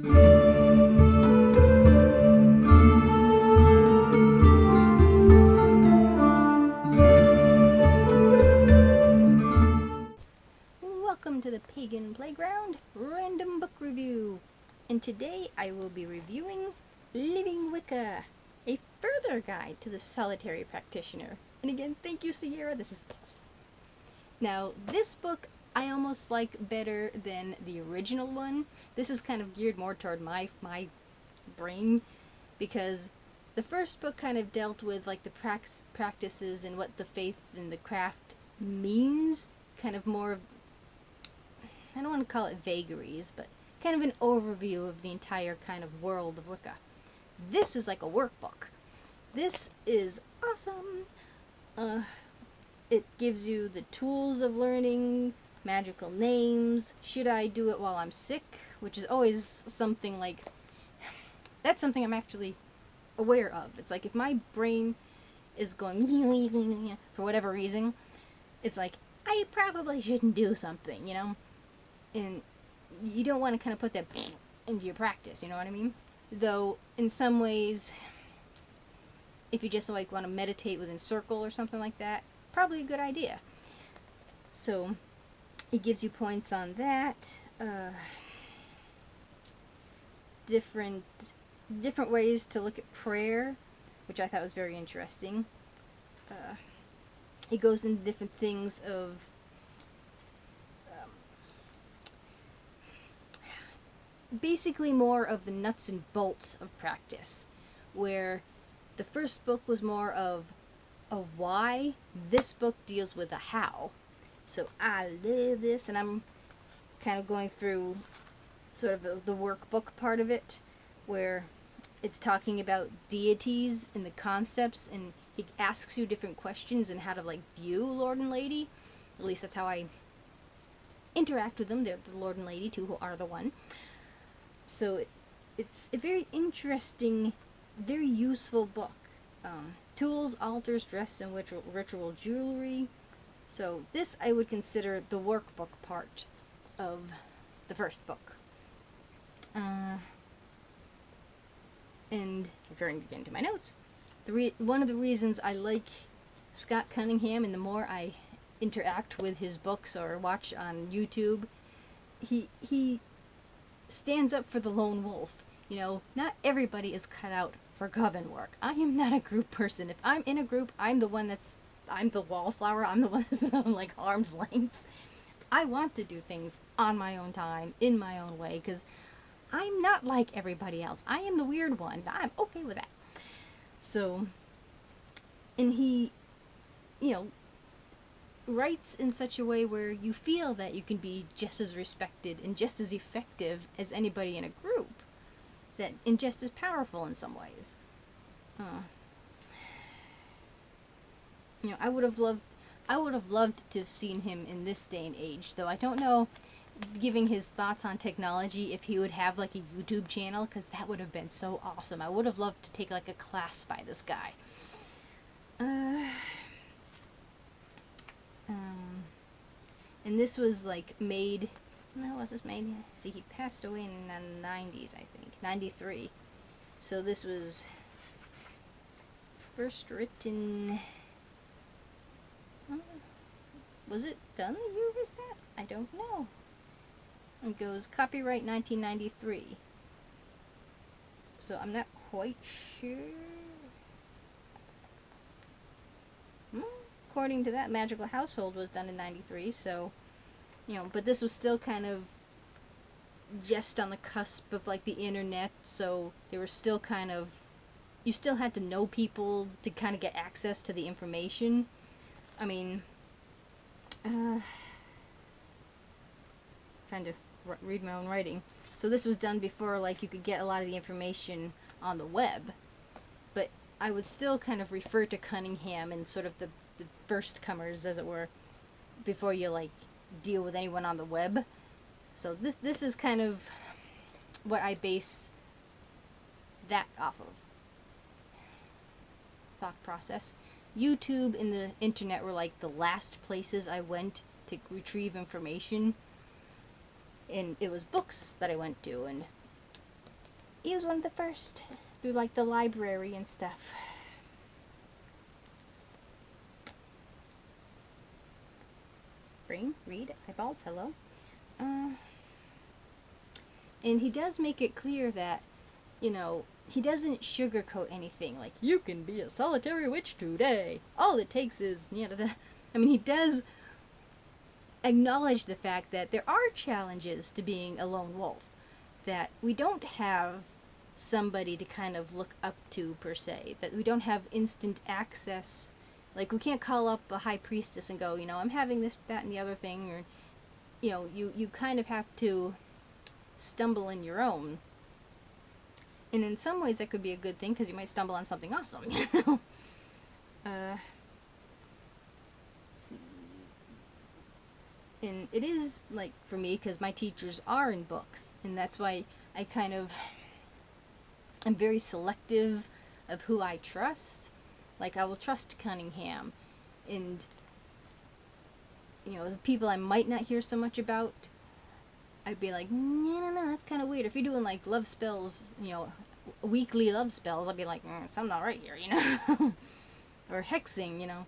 Welcome to the Pagan Playground Random Book Review, and today I will be reviewing Living Wicca, a further guide to the solitary practitioner. And again, thank you, Sierra, this is awesome. Now, this book I almost like better than the original one. This is kind of geared more toward my brain, because the first book kind of dealt with like the practices and what the faith and the craft means, kind of more of, I don't want to call it vagaries, but kind of an overview of the entire kind of world of Wicca. This is like a workbook. This is awesome. It gives you the tools of learning magical names. Should I do it while I'm sick? Which is always something like, that's something I'm actually aware of. It's like if my brain is going for whatever reason, it's like, I probably shouldn't do something, you know? And you don't want to kind of put that into your practice, you know what I mean? Though, in some ways, if you just like want to meditate within circle or something like that, probably a good idea. So, it gives you points on that. Different ways to look at prayer, which I thought was very interesting. It goes into different things of basically more of the nuts and bolts of practice, where the first book was more of a why. This book deals with a how. So I live this, and I'm kind of going through sort of the workbook part of it, where it's talking about deities and the concepts, and he asks you different questions and how to like view Lord and Lady. At least that's how I interact with them. They're the Lord and Lady too, who are the one. So it's a very interesting, very useful book. Tools, altars, dress, and ritual jewelry. So this I would consider the workbook part of the first book. And referring again to my notes, one of the reasons I like Scott Cunningham, and the more I interact with his books or watch on YouTube, he stands up for the lone wolf. You know, not everybody is cut out for coven work. I am not a group person. If I'm in a group, I'm the wallflower. I'm the one that's on like arm's length. I want to do things on my own time, in my own way, because I'm not like everybody else. I am the weird one. I'm okay with that. So, and he, you know, writes in such a way where you feel that you can be just as respected and just as effective as anybody in a group, and just as powerful in some ways. You know, I would have loved to have seen him in this day and age, though I don't know, giving his thoughts on technology, if he would have like a YouTube channel, because that would have been so awesome. I would have loved to take like a class by this guy. And this was like made, no, was this made? See, he passed away in the 90s, I think, 93. So this was first written, was it done the year of his death? I don't know. It goes copyright 1993. So I'm not quite sure. According to that, Magical Household was done in 93, so, you know, but this was still kind of just on the cusp of like the internet, so they were still kind of, you still had to know people to kind of get access to the information. I mean, trying to read my own writing. So this was done before like you could get a lot of the information on the web, but I would still kind of refer to Cunningham and sort of the first comers, as it were, before you like deal with anyone on the web. So this is kind of what I base that off of. Thought process. YouTube and the internet were like the last places I went to retrieve information, and it was books that I went to, and he was one of the first through like the library and stuff. Brain, read, eyeballs, hello. And he does make it clear that, you know, he doesn't sugarcoat anything. Like, you can be a solitary witch today. All it takes is, I mean, he does acknowledge the fact that there are challenges to being a lone wolf. That we don't have somebody to kind of look up to, per se. That we don't have instant access. Like, we can't call up a high priestess and go, you know, I'm having this, that, and the other thing. Or, you know, you kind of have to stumble in your own. And in some ways that could be a good thing, because you might stumble on something awesome, you know? And it is, like, for me, because my teachers are in books, and that's why I kind of am very selective of who I trust. Like, I will trust Cunningham, and, you know, the people I might not hear so much about, I'd be like, no, that's kind of weird. If you're doing, like, love spells, you know, weekly love spells, I'd be like, something not right here, you know? Or hexing, you know?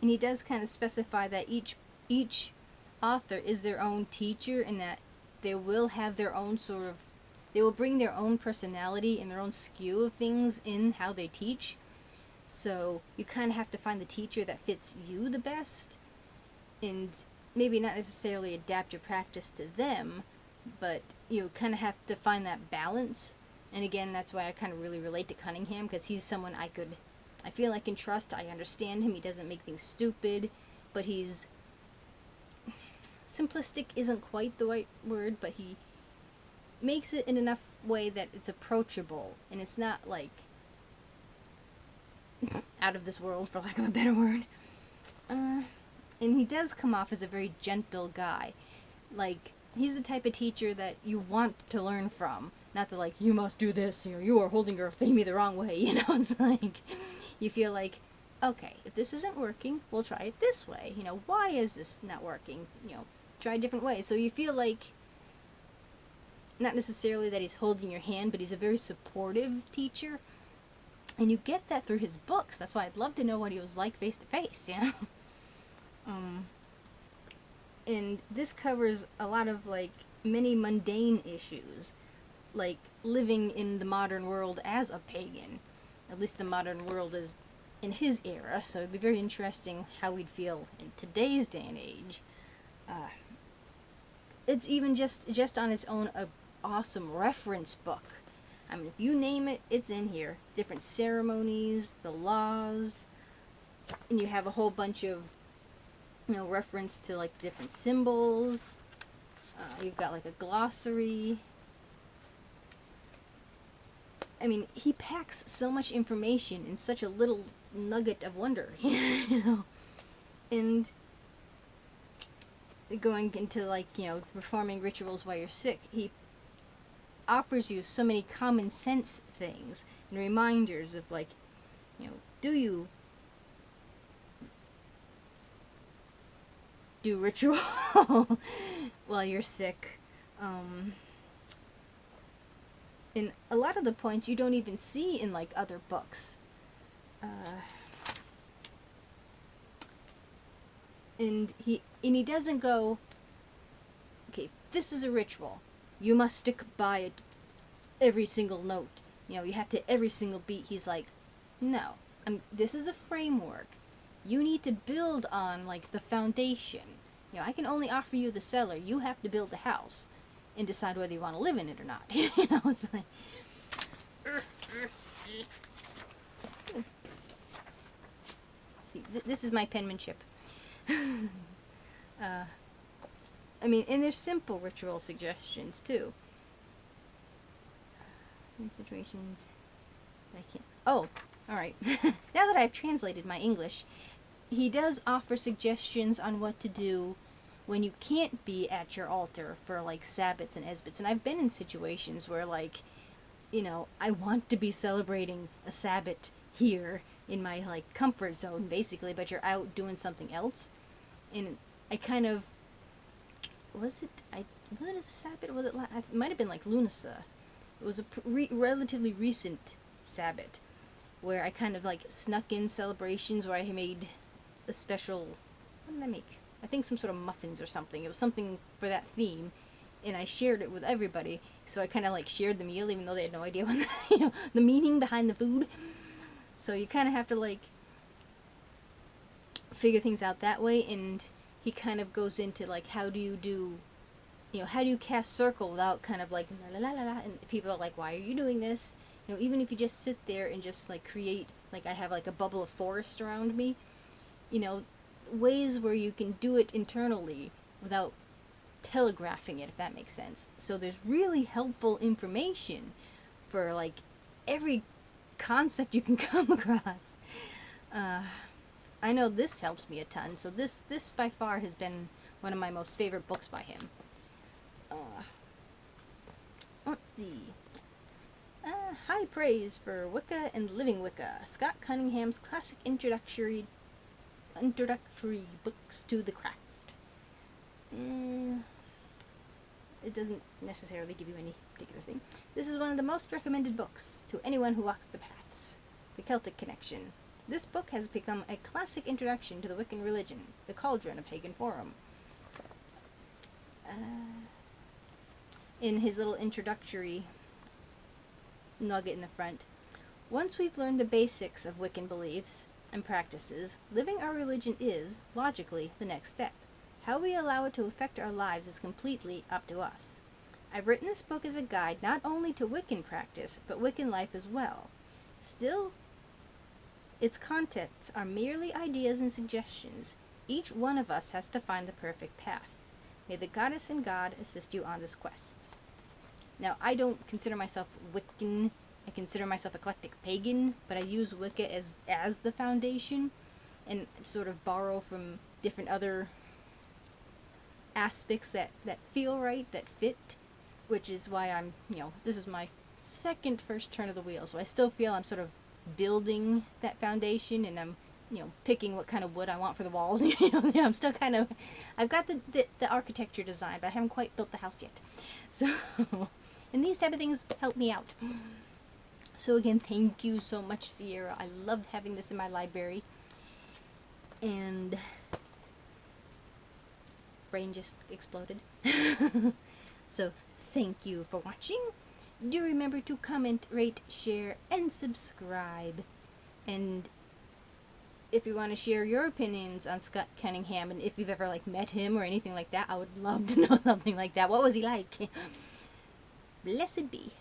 And he does kind of specify that each author is their own teacher, and that they will have their own sort of, they will bring their own personality and their own skew of things in how they teach. So you kind of have to find the teacher that fits you the best, and maybe not necessarily adapt your practice to them, but you kind of have to find that balance. And again, that's why I kind of really relate to Cunningham, because he's someone I feel I can trust. I understand him. He doesn't make things stupid, but he's simplistic isn't quite the right word, but he makes it in enough way that it's approachable, and it's not like out of this world, for lack of a better word. And he does come off as a very gentle guy. Like, he's the type of teacher that you want to learn from. Not that, like, you must do this, you know, you are holding your theme the wrong way, you know. It's like, you feel like, okay, if this isn't working, we'll try it this way. You know, why is this not working? You know, try a different way. So you feel like, not necessarily that he's holding your hand, but he's a very supportive teacher. And you get that through his books. That's why I'd love to know what he was like face to face, you know? And this covers a lot of, like, many mundane issues, like living in the modern world as a pagan. At least the modern world is in his era, so it'd be very interesting how we'd feel in today's day and age. It's even just on its own a awesome reference book. I mean, if you name it, it's in here. Different ceremonies, the laws, and you have a whole bunch of, you know, reference to, like, different symbols. You've got, like, a glossary. I mean, he packs so much information in such a little nugget of wonder, you know? And going into, like, you know, performing rituals while you're sick, he offers you so many common sense things and reminders of, like, you know, do you do ritual while you're sick? And a lot of the points you don't even see in, like, other books. And he doesn't go, okay, this is a ritual. You must stick by it every single note. You know, you have to every single beat. He's like, no, this is a framework. You need to build on, like, the foundation. You know, I can only offer you the cellar. You have to build the house and decide whether you want to live in it or not. You know, it's like, see, this is my penmanship. I mean, and there's simple ritual suggestions too. In situations I can't. Oh, all right. Now that I've translated my English, he does offer suggestions on what to do when you can't be at your altar for, like, Sabbats and Esbats. And I've been in situations where, like, you know, I want to be celebrating a Sabbat here in my, like, comfort zone, basically, but you're out doing something else. And I kind of, was it a Sabbath? Was it? It might have been like Lunasa. It was a relatively recent Sabbath where I kind of like snuck in celebrations where I made a special. What did I make? I think some sort of muffins or something. It was something for that theme, and I shared it with everybody. So I kind of like shared the meal, even though they had no idea what the meaning behind the food. So you kind of have to like figure things out that way. And he kind of goes into like, how do you cast circle without kind of like la la la la, and people are like, why are you doing this? Even if you just sit there and just like create, like I have like a bubble of forest around me, ways where you can do it internally without telegraphing it, if that makes sense. So there's really helpful information for like every concept you can come across. I know this helps me a ton, so this by far has been one of my most favorite books by him. Let's see. High praise for Wicca and Living Wicca, Scott Cunningham's classic introductory books to the craft. It doesn't necessarily give you any particular thing. This is one of the most recommended books to anyone who walks the paths. The Celtic Connection. This book has become a classic introduction to the Wiccan religion, the cauldron of pagan forum. In his little introductory nugget in the front, once we've learned the basics of Wiccan beliefs and practices, living our religion is, logically, the next step. How we allow it to affect our lives is completely up to us. I've written this book as a guide not only to Wiccan practice, but Wiccan life as well. Still, its contents are merely ideas and suggestions. Each one of us has to find the perfect path. May the goddess and God assist you on this quest. Now, I don't consider myself Wiccan. I consider myself eclectic pagan, but I use Wicca as the foundation and sort of borrow from different other aspects that feel right, that fit, which is why I'm, this is my first turn of the wheel, so I still feel I'm sort of building that foundation, and I'm, picking what kind of wood I want for the walls. I'm still kind of, I've got the architecture design, but I haven't quite built the house yet. So, and these type of things help me out. So again, thank you so much, Sierra. I loved having this in my library. And brain just exploded. So thank you for watching. Do remember to comment, rate, share, and subscribe. And if you want to share your opinions on Scott Cunningham, and if you've ever met him or anything like that, I would love to know something like that. What was he like? Blessed be.